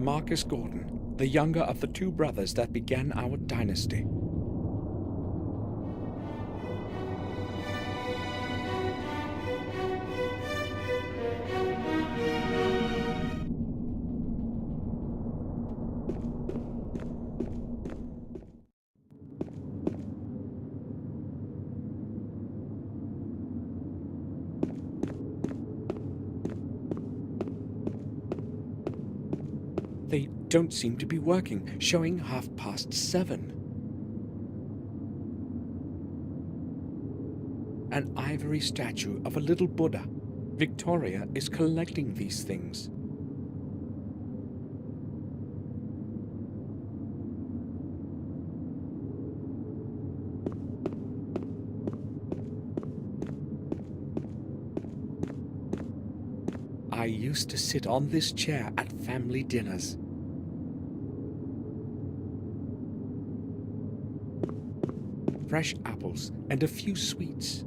Marcus Gordon, the younger of the two brothers that began our dynasty. They don't seem to be working, showing 7:30. An ivory statue of a little Buddha. Victoria is collecting these things. I used to sit on this chair at family dinners. Fresh apples and a few sweets.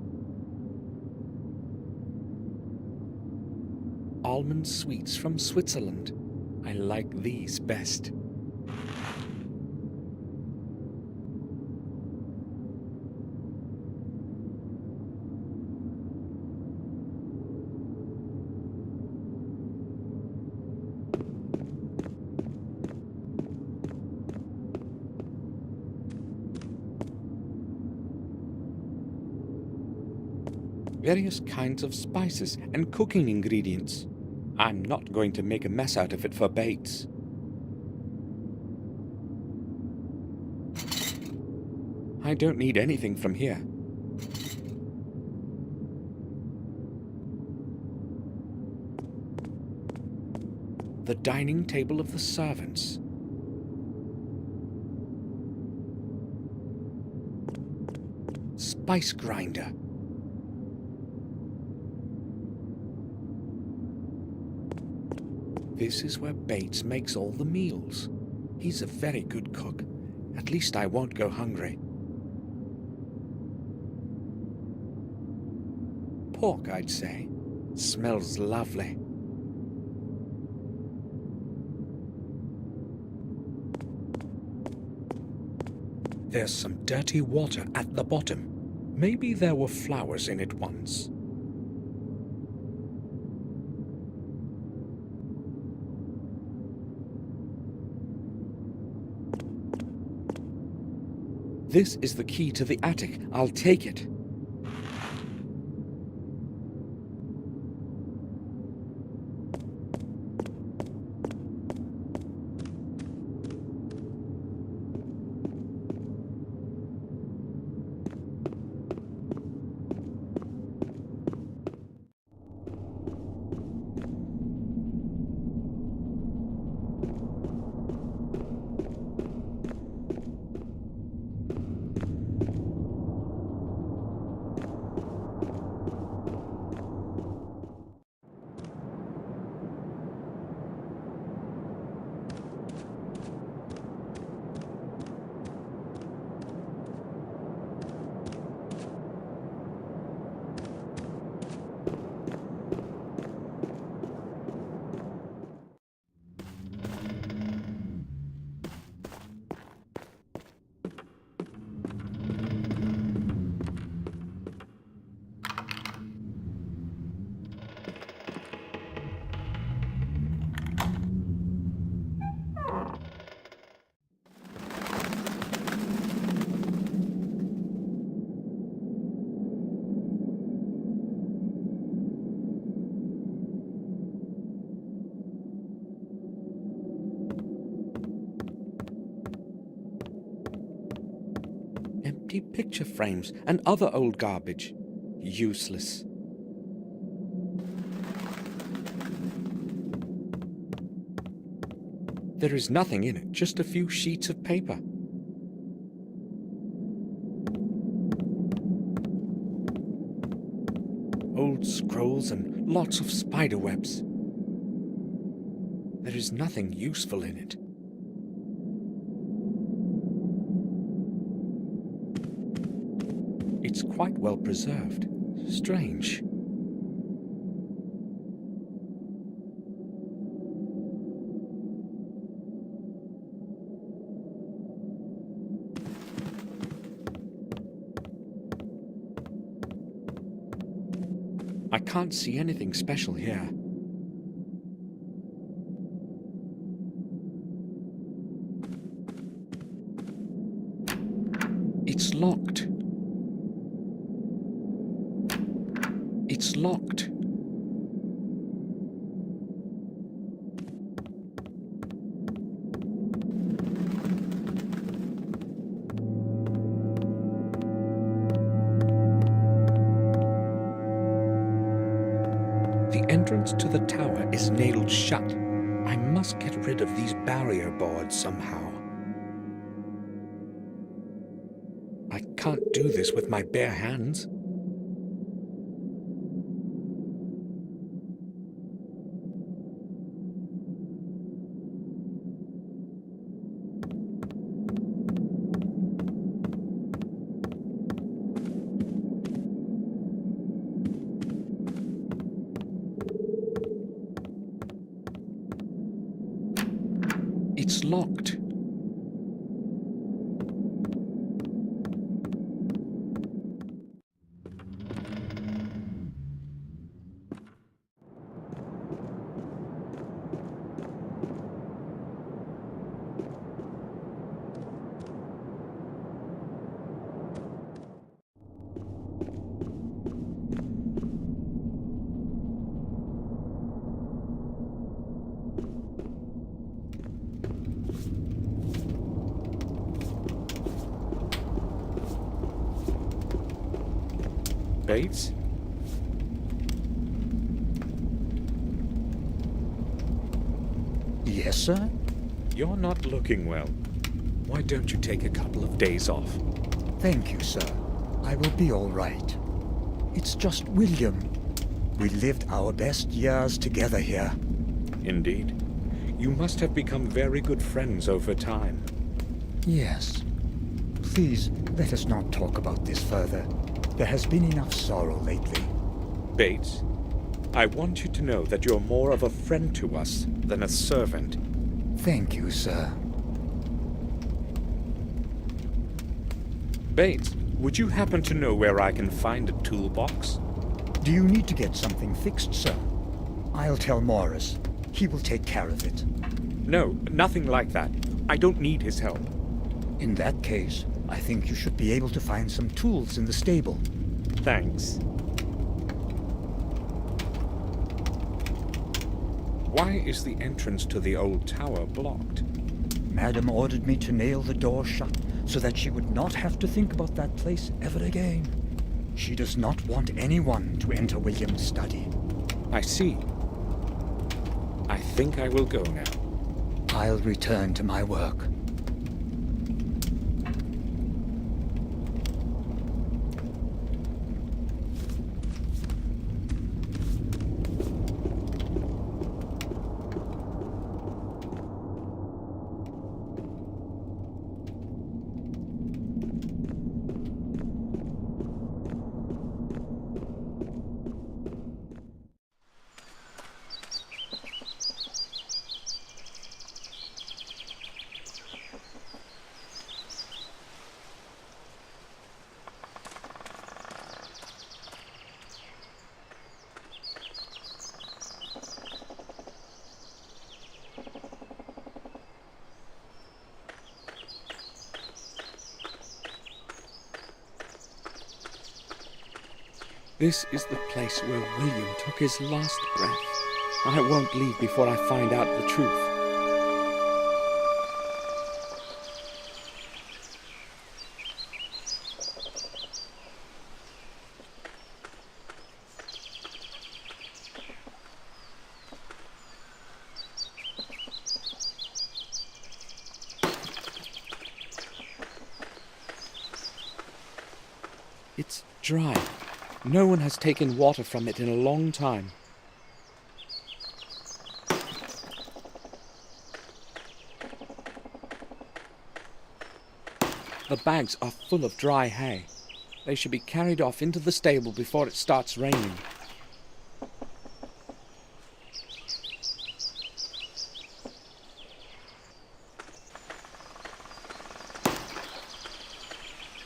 Almond sweets from Switzerland. I like these best. Various kinds of spices and cooking ingredients. I'm not going to make a mess out of it for Bates. I don't need anything from here. The dining table of the servants. Spice grinder. This is where Bates makes all the meals. He's a very good cook. At least I won't go hungry. Pork, I'd say. Smells lovely. There's some dirty water at the bottom. Maybe there were flowers in it once. This is the key to the attic. I'll take it. Empty picture frames and other old garbage. Useless. There is nothing in it, just a few sheets of paper. Old scrolls and lots of spider webs. There is nothing useful in it. It's quite well preserved. Strange. I can't see anything special here. It's locked. It's locked. The entrance to the tower is nailed shut. I must get rid of these barrier boards somehow. I can't do this with my bare hands. It's locked. Bates? Yes, sir? You're not looking well. Why don't you take a couple of days off? Thank you, sir. I will be all right. It's just William. We lived our best years together here. Indeed. You must have become very good friends over time. Yes. Please, let us not talk about this further. There has been enough sorrow lately. Bates, I want you to know that you're more of a friend to us than a servant. Thank you, sir. Bates, would you happen to know where I can find a toolbox? Do you need to get something fixed, sir? I'll tell Morris. He will take care of it. No, nothing like that. I don't need his help. In that case, I think you should be able to find some tools in the stable. Thanks. Why is the entrance to the old tower blocked? Madam ordered me to nail the door shut so that she would not have to think about that place ever again. She does not want anyone to enter William's study. I see. I think I will go now. I'll return to my work. This is the place where William took his last breath. I won't leave before I find out the truth. It's dry. No one has taken water from it in a long time. The bags are full of dry hay. They should be carried off into the stable before it starts raining.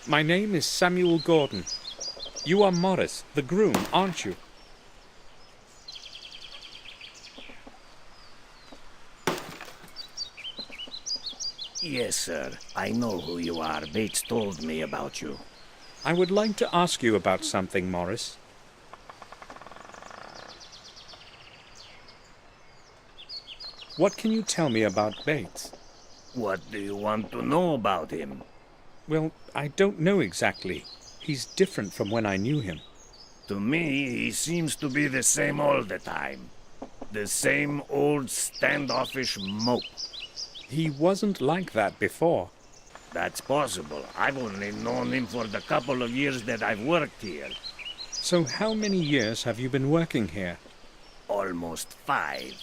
My name is Samuel Gordon. You are Morris, the groom, aren't you? Yes, sir. I know who you are. Bates told me about you. I would like to ask you about something, Morris. What can you tell me about Bates? What do you want to know about him? Well, I don't know exactly. He's different from when I knew him. To me, he seems to be the same all the time. The same old standoffish mope. He wasn't like that before. That's possible. I've only known him for the couple of years that I've worked here. So how many years have you been working here? Almost 5.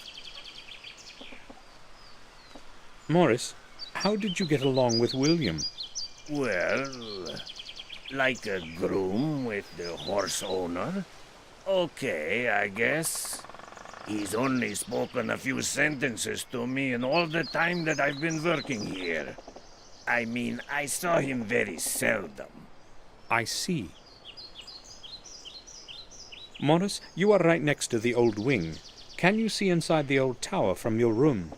Morris, how did you get along with William? Well, like a groom with the horse owner. Okay, I guess. He's only spoken a few sentences to me in all the time that I've been working here. I mean, I saw him very seldom. I see. Morris, you are right next to the old wing. Can you see inside the old tower from your room?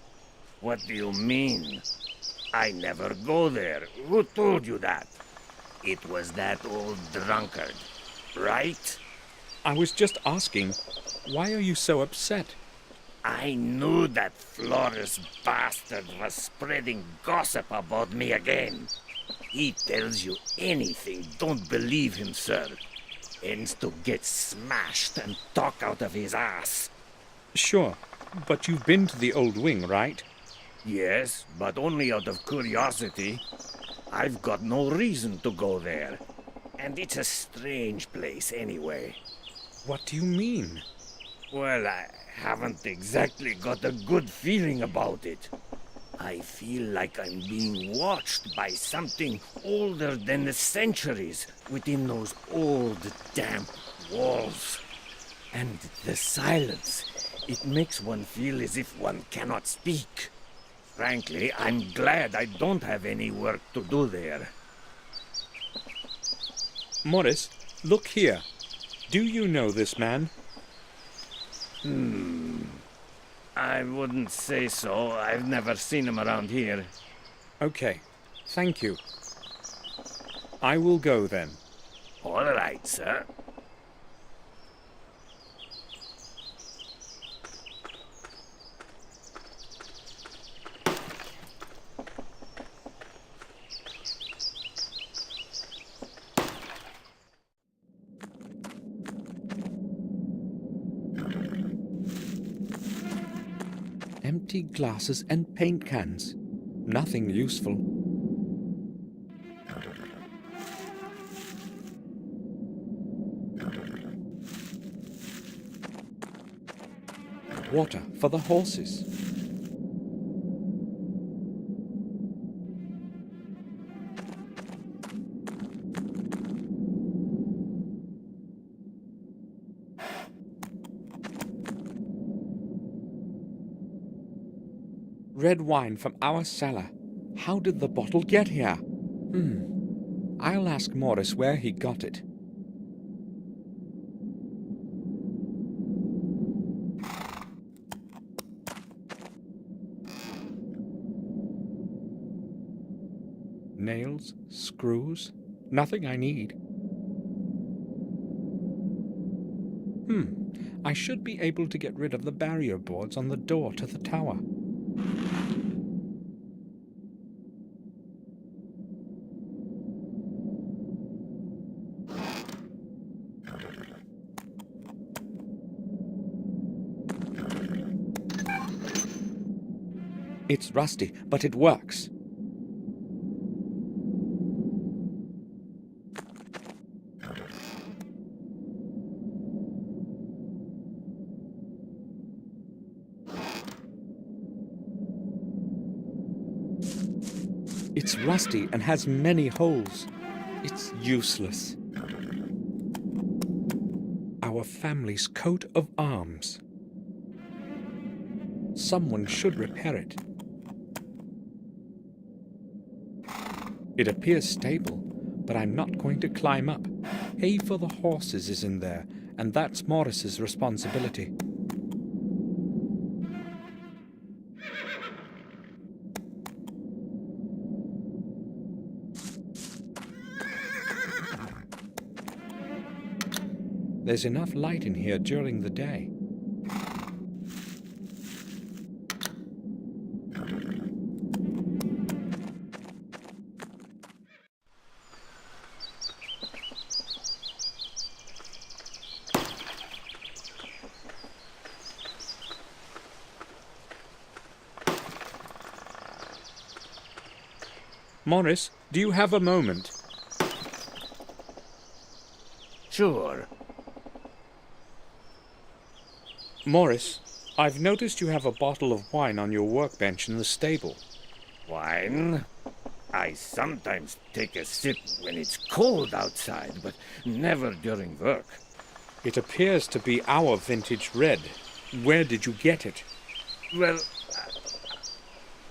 What do you mean? I never go there. Who told you that? It was that old drunkard, right? I was just asking, why are you so upset? I knew that Flores bastard was spreading gossip about me again. He tells you anything, don't believe him, sir. Ends to get smashed and talk out of his ass. Sure, but you've been to the old wing, right? Yes, but only out of curiosity. I've got no reason to go there. And it's a strange place anyway. What do you mean? Well, I haven't exactly got a good feeling about it. I feel like I'm being watched by something older than the centuries within those old, damp walls. And the silence, it makes one feel as if one cannot speak. Frankly, I'm glad I don't have any work to do there. Morris, look here. Do you know this man? I wouldn't say so. I've never seen him around here. Okay, thank you. I will go then. All right, sir. Empty glasses and paint cans. Nothing useful. Water for the horses. Red wine from our cellar. How did the bottle get here? I'll ask Morris where he got it. Nails, screws, nothing I need. I should be able to get rid of the barrier boards on the door to the tower. It's rusty, but it works. It's rusty and has many holes. It's useless. Our family's coat of arms. Someone should repair it. It appears stable, but I'm not going to climb up. Hay for the horses is in there, and that's Morris's responsibility. There's enough light in here during the day. Morris, do you have a moment? Sure. Morris, I've noticed you have a bottle of wine on your workbench in the stable. Wine? I sometimes take a sip when it's cold outside, but never during work. It appears to be our vintage red. Where did you get it? Well,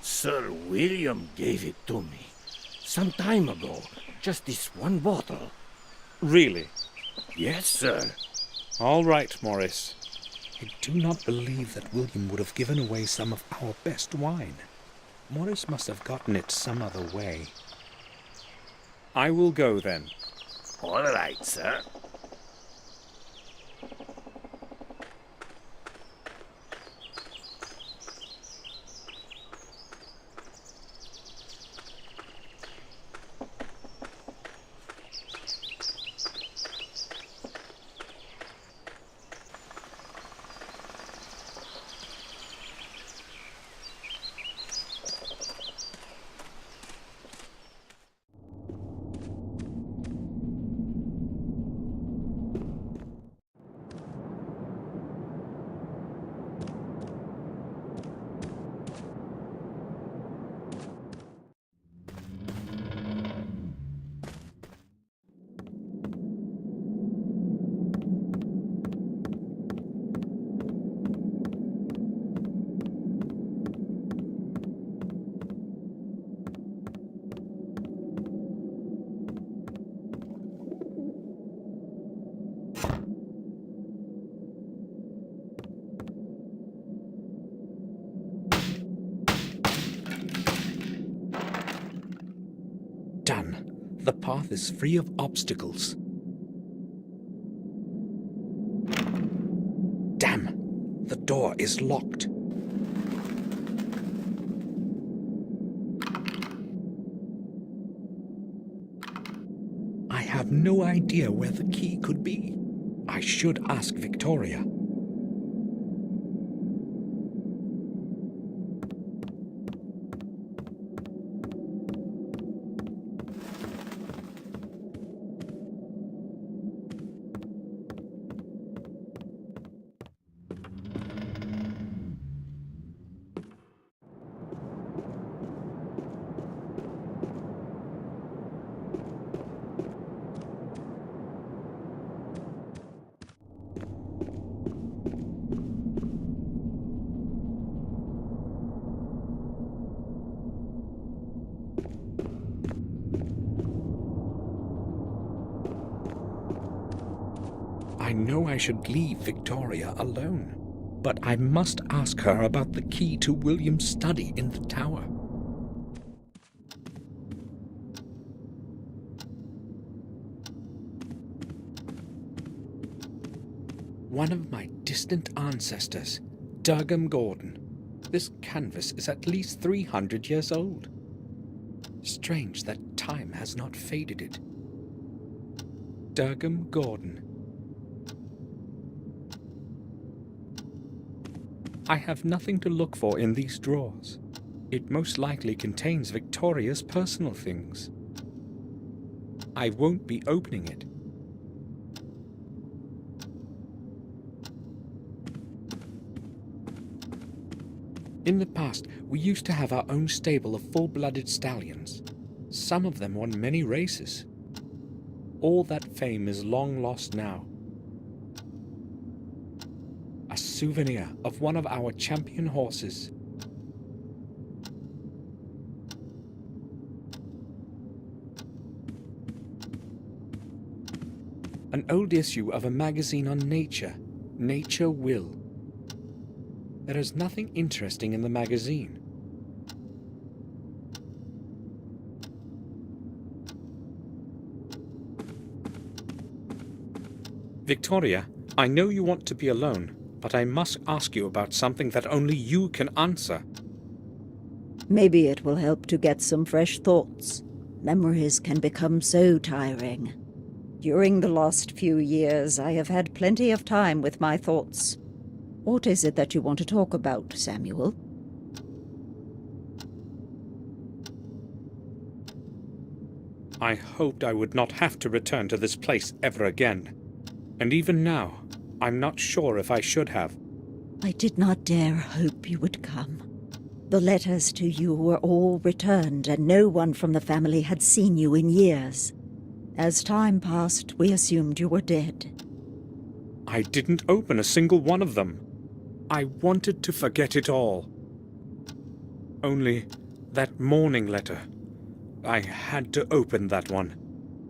Sir William gave it to me some time ago. Just this one bottle. Really? Yes, sir. All right, Morris. I do not believe that William would have given away some of our best wine. Morris must have gotten it some other way. I will go then. All right, sir. Done. The path is free of obstacles. Damn! The door is locked. I have no idea where the key could be. I should ask Victoria. I know I should leave Victoria alone, but I must ask her about the key to William's study in the tower. One of my distant ancestors, Durgam Gordon. This canvas is at least 300 years old. Strange that time has not faded it. Durgam Gordon. I have nothing to look for in these drawers. It most likely contains Victoria's personal things. I won't be opening it. In the past, we used to have our own stable of full-blooded stallions. Some of them won many races. All that fame is long lost now. A souvenir of one of our champion horses. An old issue of a magazine on nature, Nature Will. There is nothing interesting in the magazine. Victoria, I know you want to be alone, but I must ask you about something that only you can answer. Maybe it will help to get some fresh thoughts. Memories can become so tiring. During the last few years, I have had plenty of time with my thoughts. What is it that you want to talk about, Samuel? I hoped I would not have to return to this place ever again. And even now, I'm not sure if I should have. I did not dare hope you would come. The letters to you were all returned, and no one from the family had seen you in years. As time passed, we assumed you were dead. I didn't open a single one of them. I wanted to forget it all. Only that morning letter. I had to open that one.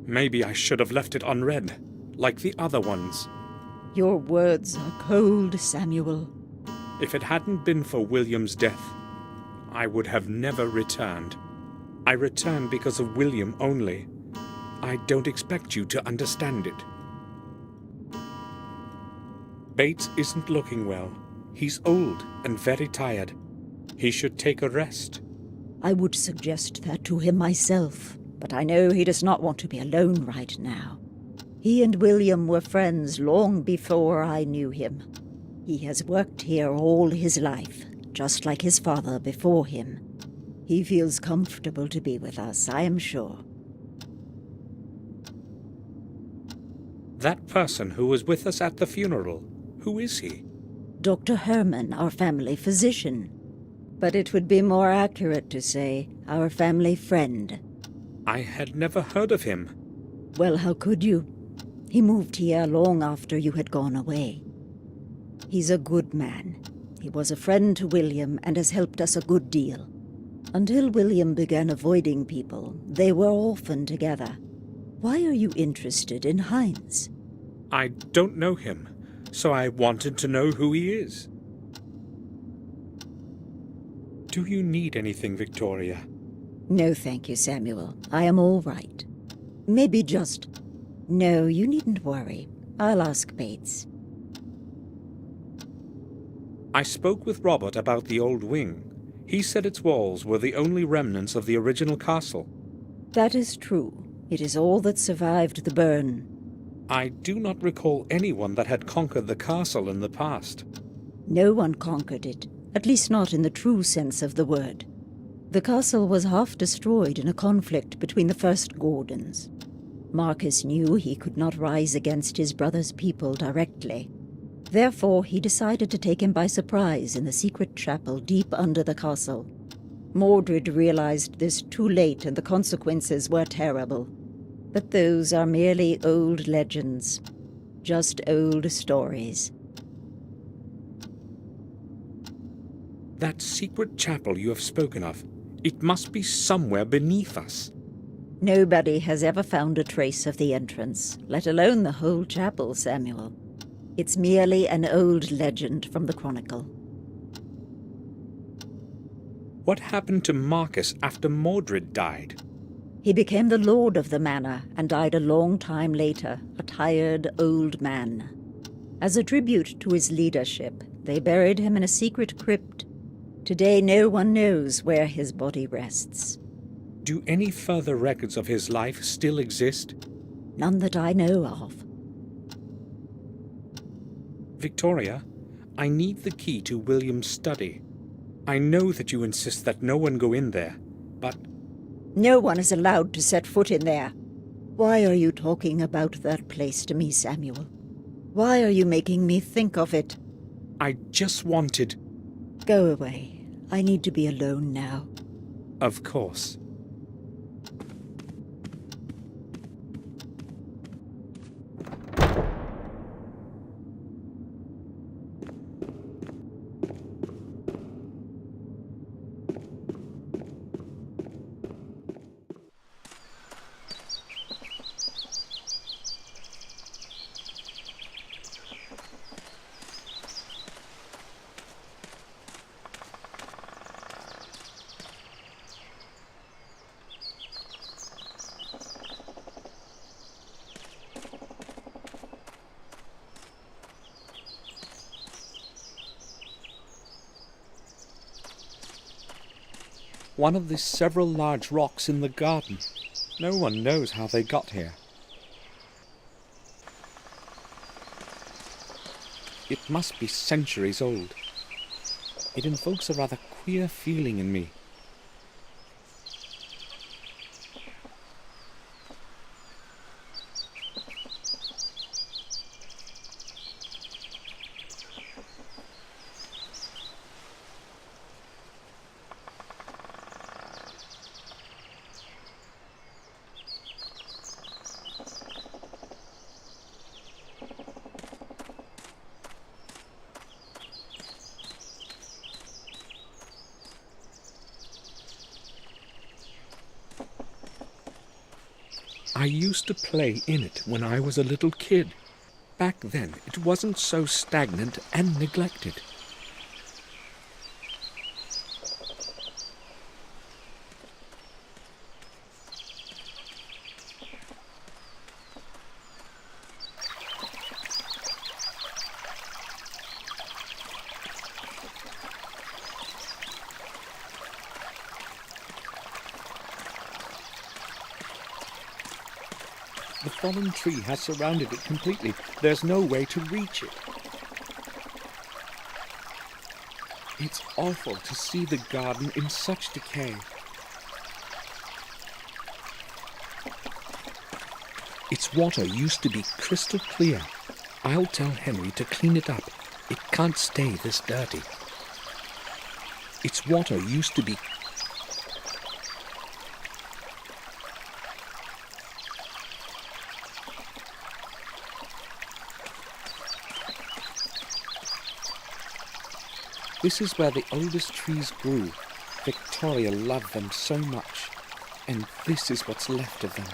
Maybe I should have left it unread, like the other ones. Your words are cold, Samuel. If it hadn't been for William's death, I would have never returned. I returned because of William only. I don't expect you to understand it. Bates isn't looking well. He's old and very tired. He should take a rest. I would suggest that to him myself, but I know he does not want to be alone right now. He and William were friends long before I knew him. He has worked here all his life, just like his father before him. He feels comfortable to be with us, I am sure. That person who was with us at the funeral, who is he? Dr. Herman, our family physician. But it would be more accurate to say our family friend. I had never heard of him. Well, how could you? He moved here long after you had gone away. He's a good man. He was a friend to William and has helped us a good deal. Until William began avoiding people, they were often together. Why are you interested in Heinz? I don't know him, so I wanted to know who he is. Do you need anything, Victoria? No, thank you, Samuel. I am all right. Maybe just... No, you needn't worry. I'll ask Bates. I spoke with Robert about the old wing. He said its walls were the only remnants of the original castle. That is true. It is all that survived the burn. I do not recall anyone that had conquered the castle in the past. No one conquered it, at least not in the true sense of the word. The castle was half destroyed in a conflict between the first Gordons. Marcus knew he could not rise against his brother's people directly. Therefore, he decided to take him by surprise in the secret chapel deep under the castle. Mordred realized this too late, and the consequences were terrible. But those are merely old legends. Just old stories. That secret chapel you have spoken of, it must be somewhere beneath us. Nobody has ever found a trace of the entrance, let alone the whole chapel, Samuel. It's merely an old legend from the Chronicle. What happened to Marcus after Mordred died? He became the lord of the manor and died a long time later, a tired old man. As a tribute to his leadership, they buried him in a secret crypt. Today no one knows where his body rests. Do any further records of his life still exist? None that I know of. Victoria, I need the key to William's study. I know that you insist that no one go in there, but... No one is allowed to set foot in there. Why are you talking about that place to me, Samuel? Why are you making me think of it? I just wanted... Go away. I need to be alone now. Of course. one of the several large rocks in the garden. No one knows how they got here. It must be centuries old. It invokes a rather queer feeling in me. I used to play in it when I was a little kid. Back then, it wasn't so stagnant and neglected. The fallen tree has surrounded it completely. There's no way to reach it. It's awful to see the garden in such decay. Its water used to be crystal clear. I'll tell Henry to clean it up. It can't stay this dirty. Its water used to be This is where the oldest trees grew. Victoria loved them so much, and this is what's left of them.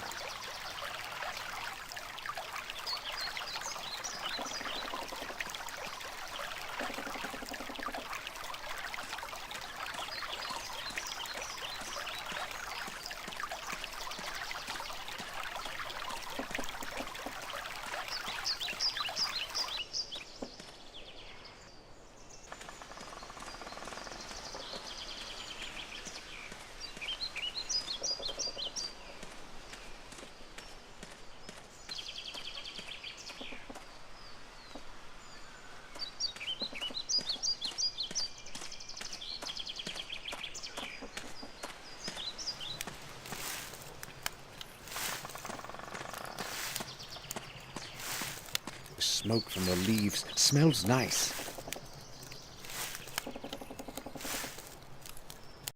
Smoke from the leaves smells nice.